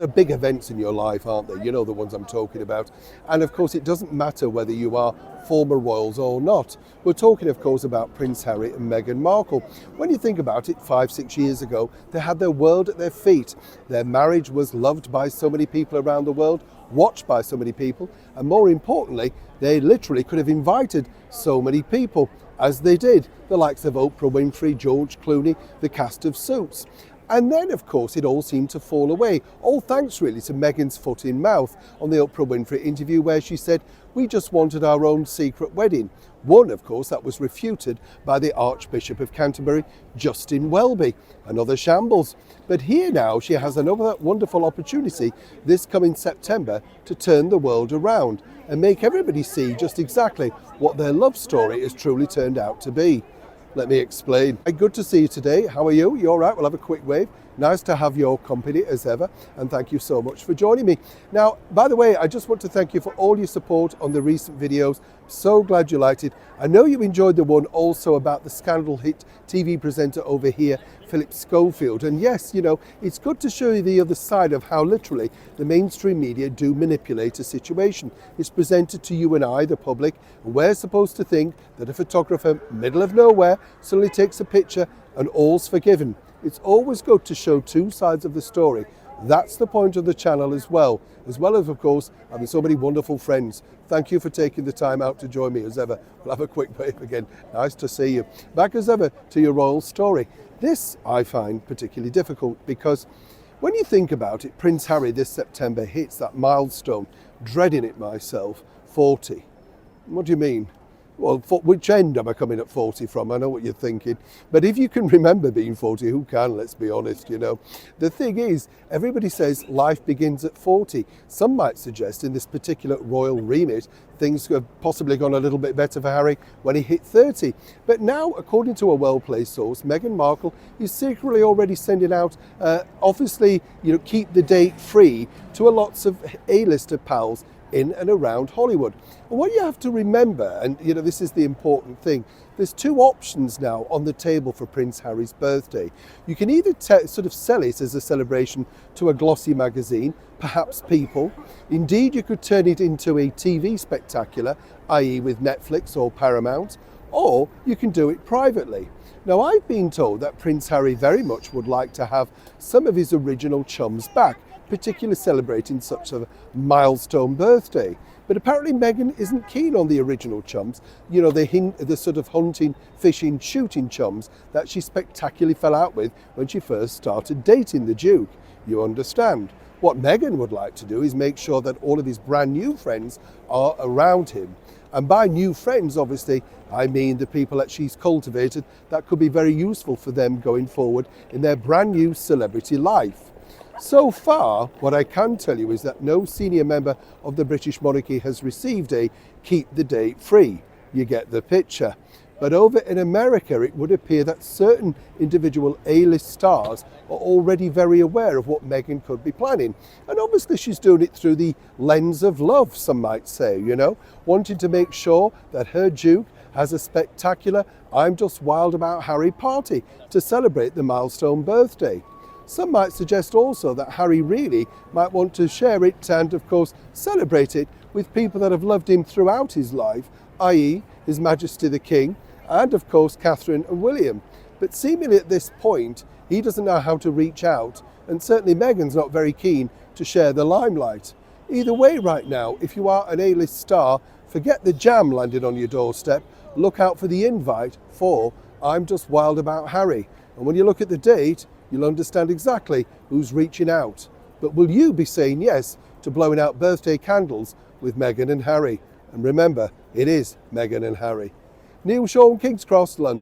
They're big events in your life, aren't they? You know the ones I'm talking about. And of course, it doesn't matter whether you are former royals or not. We're talking, of course, about Prince Harry and Meghan Markle. When you think about it, 5-6 years ago, they had their world at their feet. Their marriage was loved by so many people around the world, watched by so many people, and more importantly, they literally could have invited so many people, as they did, the likes of Oprah Winfrey, George Clooney, the cast of Suits. And then, of course, it all seemed to fall away, all thanks really to Meghan's foot in mouth on the Oprah Winfrey interview, where she said, "We just wanted our own secret wedding." One, of course, that was refuted by the Archbishop of Canterbury, Justin Welby. Another shambles. But here now she has another wonderful opportunity this coming September to turn the world around and make everybody see just exactly what their love story has truly turned out to be. Let me explain. Hey, good to see you today. How are you? You all right? We'll have a quick wave. Nice to have your company as ever, and thank you so much for joining me. Now, by the way, I just want to thank you for all your support on the recent videos. So glad you liked it. I know you enjoyed the one also about the scandal hit TV presenter over here, Philip Schofield. And yes, you know, it's good to show you the other side of how literally the mainstream media do manipulate a situation. It's presented to you and I, the public, and we're supposed to think that a photographer, middle of nowhere, suddenly takes a picture and all's forgiven. It's always good to show two sides of the story. That's the point of the channel as well as, of course, having so many wonderful friends. Thank you for taking the time out to join me as ever. We'll have a quick wave again. Nice to see you. Back as ever to your royal story. This I find particularly difficult because when you think about it, Prince Harry this September hits that milestone, dreading it myself, 40. What do you mean? Well, which end am I coming at 40 from? I know what you're thinking. But if you can remember being 40, who can? Let's be honest, you know. The thing is, everybody says life begins at 40. Some might suggest in this particular royal remit, things have possibly gone a little bit better for Harry when he hit 30. But now, according to a well-placed source, Meghan Markle is secretly already sending out, obviously, you know, keep the date free to a lots of A-lister pals in and around Hollywood. And what you have to remember, and you know this is the important thing, there's two options now on the table for Prince Harry's birthday. You can either sort of sell it as a celebration to a glossy magazine, perhaps People. Indeed, you could turn it into a TV spectacular, i.e. with Netflix or Paramount, or you can do it privately. Now, I've been told that Prince Harry very much would like to have some of his original chums back, particularly celebrating such a milestone birthday. But apparently Meghan isn't keen on the original chums, you know, the sort of hunting, fishing, shooting chums that she spectacularly fell out with when she first started dating the Duke. You understand? What Meghan would like to do is make sure that all of his brand new friends are around him. And by new friends, obviously, I mean the people that she's cultivated that could be very useful for them going forward in their brand new celebrity life. So far, what I can tell you is that no senior member of the British monarchy has received a keep the date free. You get the picture. But over in America, it would appear that certain individual A-list stars are already very aware of what Meghan could be planning. And obviously she's doing it through the lens of love, some might say, you know, wanting to make sure that her Duke has a spectacular I'm Just Wild About Harry party to celebrate the milestone birthday. Some might suggest also that Harry really might want to share it and, of course, celebrate it with people that have loved him throughout his life, i.e. His Majesty the King and, of course, Catherine and William. But seemingly at this point, he doesn't know how to reach out, and certainly Meghan's not very keen to share the limelight. Either way right now, if you are an A-list star, forget the jam landing on your doorstep, look out for the invite for I'm Just Wild About Harry. And when you look at the date, you'll understand exactly who's reaching out. But will you be saying yes to blowing out birthday candles with Meghan and Harry? And remember, it is Meghan and Harry. Neil Shaw, King's Cross, London.